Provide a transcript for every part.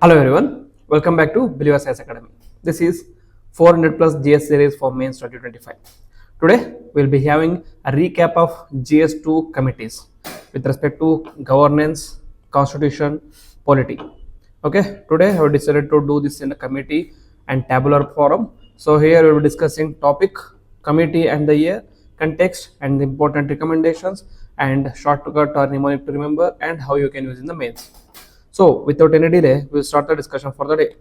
Hello everyone, welcome back to Believers IAS Academy. This is 400 plus GS series for Mains 2025. Today we'll be having a recap of GS-2 committees with respect to governance, constitution, polity. Okay, today I have decided to do this in a committee and tabular forum. So here we will be discussing topic, committee and the year, context and the important recommendations, and shortcut or mnemonic to remember, and how you can use in the mains. So without any delay, we'll start the discussion for the day.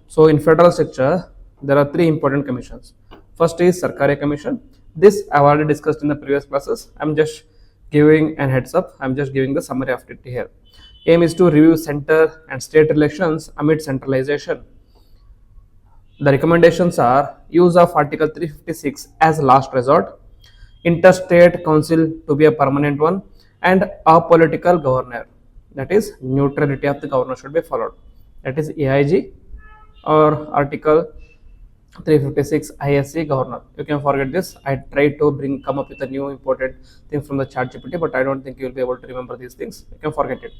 So in federal structure, there are three important commissions. First is Sarkari Commission. This I've already discussed in the previous classes. I'm just giving an heads up. I'm just giving the summary of it here. Aim is to review center and state relations amid centralization. The recommendations are use of Article 356 as last resort, interstate council to be a permanent one, and a political governor. That is, neutrality of the governor should be followed. That is AIG or Article 356 ISC governor. You can forget this. I tried to come up with a new important thing from the ChatGPT, but I don't think you will be able to remember these things. You can forget it.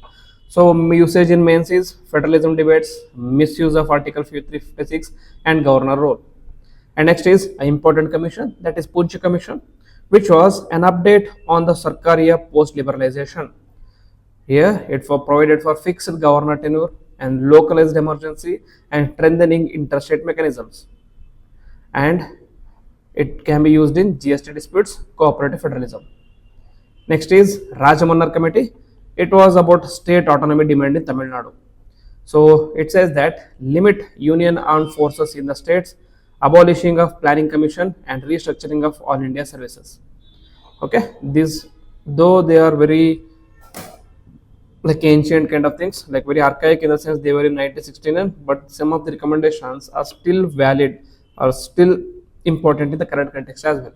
So usage in mains is federalism debates, misuse of Article 356, and governor role. And next is an important commission, that is Punch Commission, which was an update on the Sarkariya post-liberalization. Here, it provided for fixed governor tenure and localized emergency and strengthening interstate mechanisms. And it can be used in GST disputes, cooperative federalism. Next is Rajamannar Committee. It was about state autonomy demand in Tamil Nadu. So it says that limit union armed forces in the states, abolishing of planning commission, and restructuring of all India services. Okay, these, though they are very like ancient kind of things, like very archaic in the sense they were in 1969, but some of the recommendations are still valid or still important in the current context as well.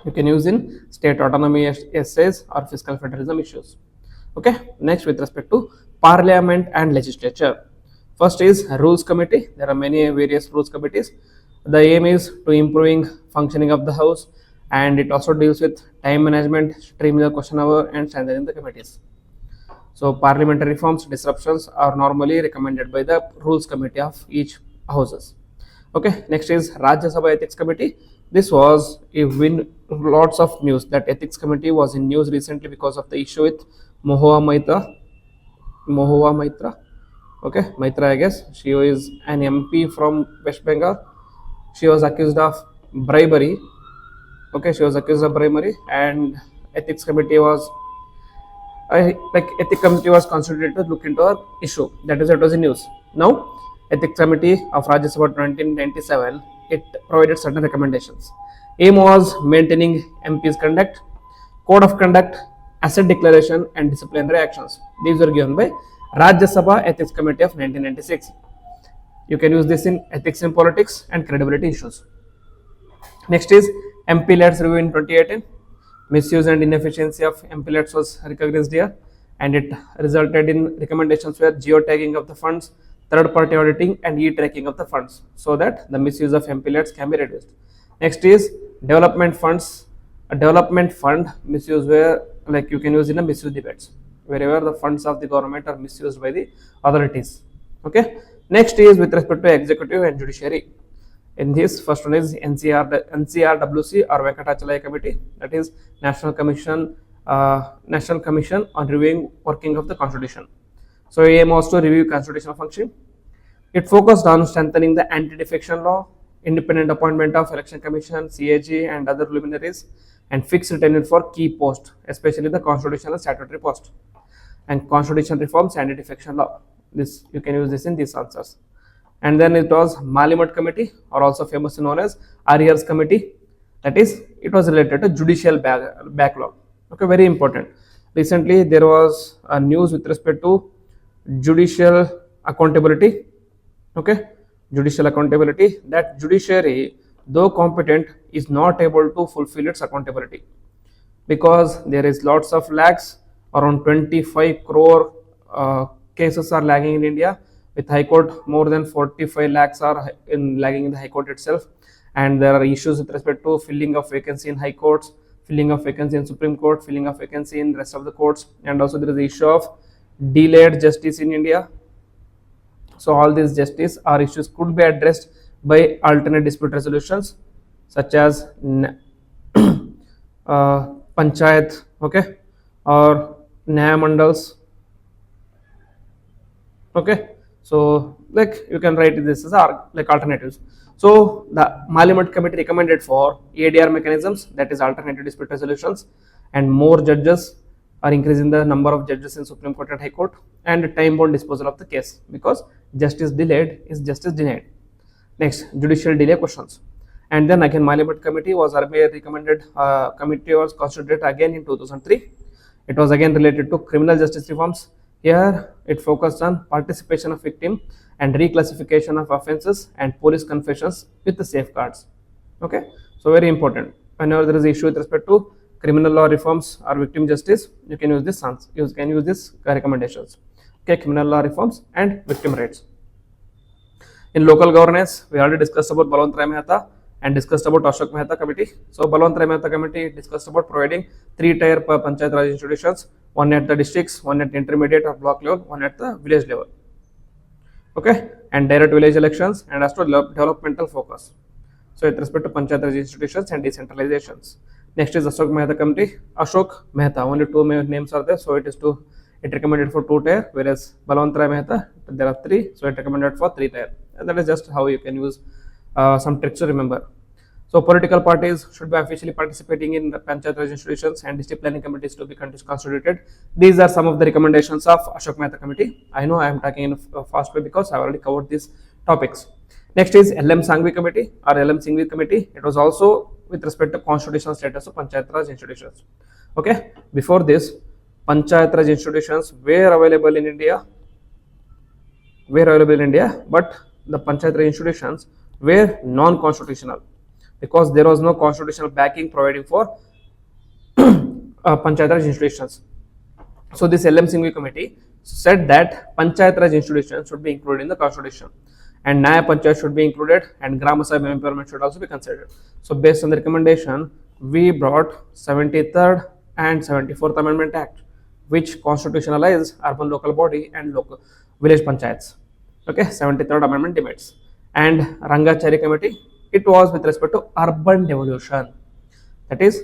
You can use in state autonomy essays or fiscal federalism issues. Okay, next with respect to parliament and legislature. First is rules committee. There are many various rules committees. The aim is to improving functioning of the house, and it also deals with time management, streaming the question hour, and strengthening the committees. So parliamentary reforms disruptions are normally recommended by the rules committee of each houses. Okay, next is Rajya Sabha Ethics Committee. This was in lots of news. That ethics committee was in news recently because of the issue with Mohua Maitra. Okay, Maitra, I guess. She is an MP from West Bengal. She was accused of bribery. Okay, she was accused of bribery, and ethics committee was ethics committee was constituted to look into her issue. That is, it was in news. Now, ethics committee of Rajya Sabha 1997, it provided certain recommendations. Aim was maintaining MP's conduct, code of conduct, asset declaration, and disciplinary actions. These were given by Rajya Sabha Ethics Committee of 1996. You can use this in ethics in politics and credibility issues. Next is MP-led review in 2018. Misuse and inefficiency of MP-leds was recognized here, and it resulted in recommendations where geotagging of the funds, third-party auditing, and e-tracking of the funds, so that the misuse of MP-leds can be reduced. Next is development funds. A development fund misuse where, like, you can use in a misuse debates wherever the funds of the government are misused by the authorities. Okay. Next is with respect to executive and judiciary. In this, first one is NCRWC or Venkatachalaya Committee, that is National Commission on Reviewing Working of the Constitution. So aim was to review constitutional function. It focused on strengthening the anti-defection law, independent appointment of election commission, CAG, and other luminaries, and fixed tenure for key posts, especially the constitutional and statutory post, and constitutional reforms, anti-defection law. This, you can use this in these answers. And then it was Malimat Committee, or also famously known as Arrears Committee. That is, it was related to judicial backlog. Okay, very important. Recently, there was a news with respect to judicial accountability. Okay, judicial accountability, that judiciary, though competent, is not able to fulfill its accountability because there is lots of lags. Around 25 crore cases are lagging in India. With High Court, more than 45 lakhs are lagging in the High Court itself, and there are issues with respect to filling of vacancy in High Courts, filling of vacancy in Supreme Court, filling of vacancy in rest of the courts, and also there is the issue of delayed justice in India. So all these justice or issues could be addressed by alternate dispute resolutions such as panchayat, okay, or nyaya mandals, okay. So like you can write this as like alternatives. So the Parliament committee recommended for ADR mechanisms, that is alternative dispute resolutions, and more judges, are increasing the number of judges in Supreme Court and High Court, and time bound disposal of the case, because justice delayed is justice denied. Next, judicial delay questions. And then again, Parliament committee was earlier recommended, committee was constituted again in 2003. It was again related to criminal justice reforms. Here it focused on participation of victim and reclassification of offences and police confessions with the safeguards. Okay, so very important. Whenever there is issue with respect to criminal law reforms or victim justice, you can use this recommendations. Okay, criminal law reforms and victim rights. In local governance, we already discussed about Balwant Rai Mehta and discussed about Ashok Mehta committee. So Balwant Rai Mehta committee discussed about providing 3-tier panchayat raj institutions, one at the districts, one at the intermediate or block level, one at the village level. Okay, and direct village elections and as to developmental focus. So with respect to panchayat raj institutions and decentralizations. Next is Ashok Mehta committee. Ashok Mehta, only 2 names are there, so it recommended for 2-tier, whereas Balwant Rai Mehta there are 3, so it recommended for 3-tier. And that is just how you can use some tricks to remember. So political parties should be officially participating in the panchayat raj institutions and district planning committees to be constituted. These are some of the recommendations of Ashok Mehta committee. I know I am talking in a fast way because I have already covered these topics. Next is LM Sanghvi committee or LM Singhvi committee. It was also with respect to constitutional status of panchayat raj institutions. Okay, before this, panchayat raj institutions were available in India, but the panchayat raj institutions were non-constitutional because there was no constitutional backing providing for panchayat raj institutions. So this LM Singhvi committee said that panchayat raj institutions should be included in the constitution, and Nyaya Panchayat should be included, and Gram Sabha empowerment should also be considered. So based on the recommendation, we brought 73rd and 74th Amendment Act, which constitutionalized urban local body and local village panchayats. Okay, 73rd Amendment debates. And Rangachari committee, it was with respect to urban devolution. That is,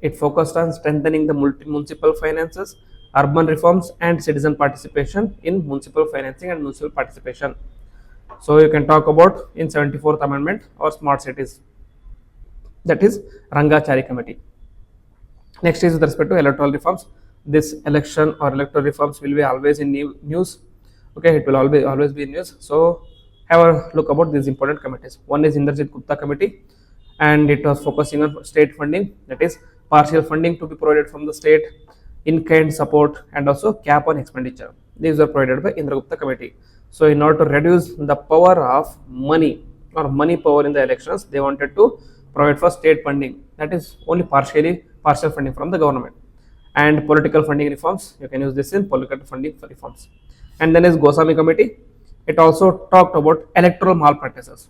it focused on strengthening the municipal finances, urban reforms, and citizen participation in municipal financing and municipal participation. So you can talk about in 74th Amendment or smart cities. That is Rangachari committee. Next is with respect to electoral reforms. This election or electoral reforms will be always in news. Okay, it will always be in news. So have a look about these important committees. One is Indrajit Gupta committee, and it was focusing on state funding, that is partial funding to be provided from the state, in-kind support, and also cap on expenditure. These were provided by Indra Gupta committee. So in order to reduce the power of money or money power in the elections, they wanted to provide for state funding, that is only partial funding from the government. And political funding reforms, you can use this in political funding for reforms. And then is Goswami committee. It also talked about electoral malpractices.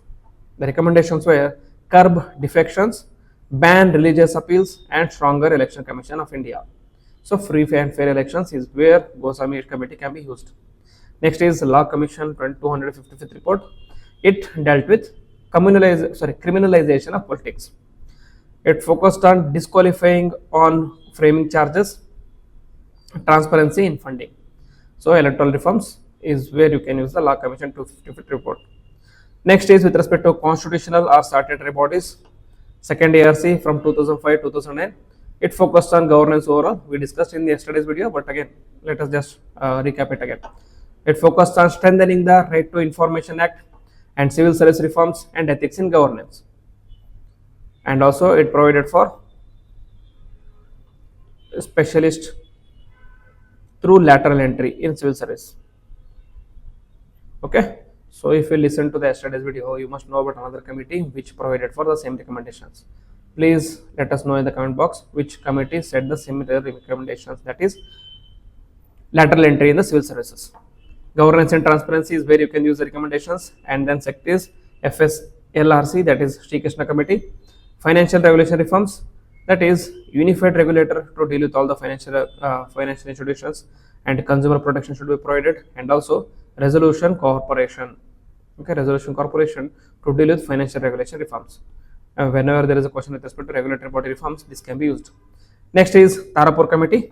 The recommendations were curb defections, ban religious appeals, and stronger election commission of India. So free and fair elections is where Goswami committee can be used. Next is Law Commission 255th report. It dealt with criminalization of politics. It focused on disqualifying on framing charges, transparency in funding. So electoral reforms is where you can use the Law Commission 255th report. Next is with respect to constitutional or statutory bodies. Second ARC from 2005-2009. It focused on governance overall. We discussed in yesterday's video, but again, let us just recap it again. It focused on strengthening the Right to Information Act and civil service reforms and ethics in governance. And also it provided for specialist through lateral entry in civil service. Okay, so if you listen to the yesterday's video, you must know about another committee which provided for the same recommendations. Please let us know in the comment box which committee said the similar recommendations, that is lateral entry in the civil services. Governance and transparency is where you can use the recommendations, and then sect is FSLRC, that is Sri Krishna committee. Financial regulation reforms, that is unified regulator to deal with all the financial institutions, and consumer protection should be provided, and also resolution corporation. Okay, resolution corporation to deal with financial regulation reforms. Whenever there is a question with respect to regulatory body reforms, this can be used. Next is Tarapur committee,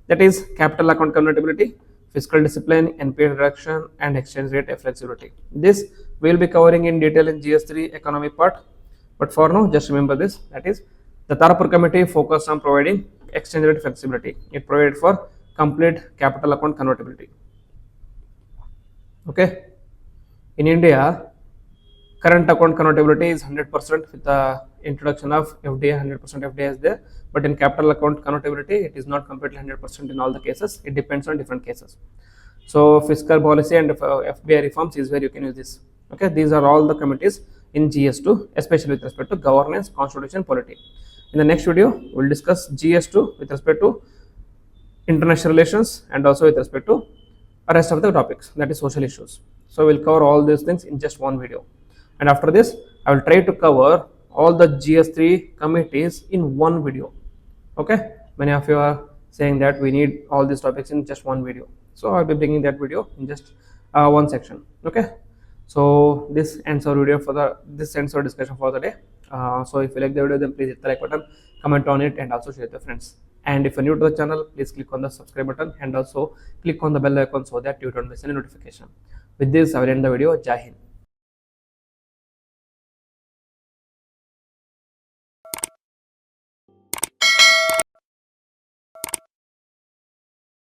that is capital account convertibility, fiscal discipline, NPA reduction, and exchange rate flexibility. This we will be covering in detail in GS3 economy part, but for now just remember this, that is the Tarapur committee focused on providing exchange rate flexibility. It provided for complete capital account convertibility. Okay, in India, current account convertibility is 100% with the introduction of FDI. 100% FDI is there, but in capital account convertibility, it is not completely 100% in all the cases. It depends on different cases. So fiscal policy and FBI reforms is where you can use this. Okay, these are all the committees in GS2, especially with respect to governance, constitution, polity. In the next video, we'll discuss GS2 with respect to international relations and also with respect to rest of the topics, that is social issues. So we'll cover all these things in just one video, and after this I will try to cover all the GS3 committees in one video. Okay, many of you are saying that we need all these topics in just one video, so I'll be bringing that video in just one section. Okay, so this ends our video for this ends our discussion for the day. So if you like the video, then please hit the like button, comment on it, and also share with your friends. And if you're new to the channel, please click on the subscribe button and also click on the bell icon so that you don't miss any notification. With this, I will end the video. Jai Hind.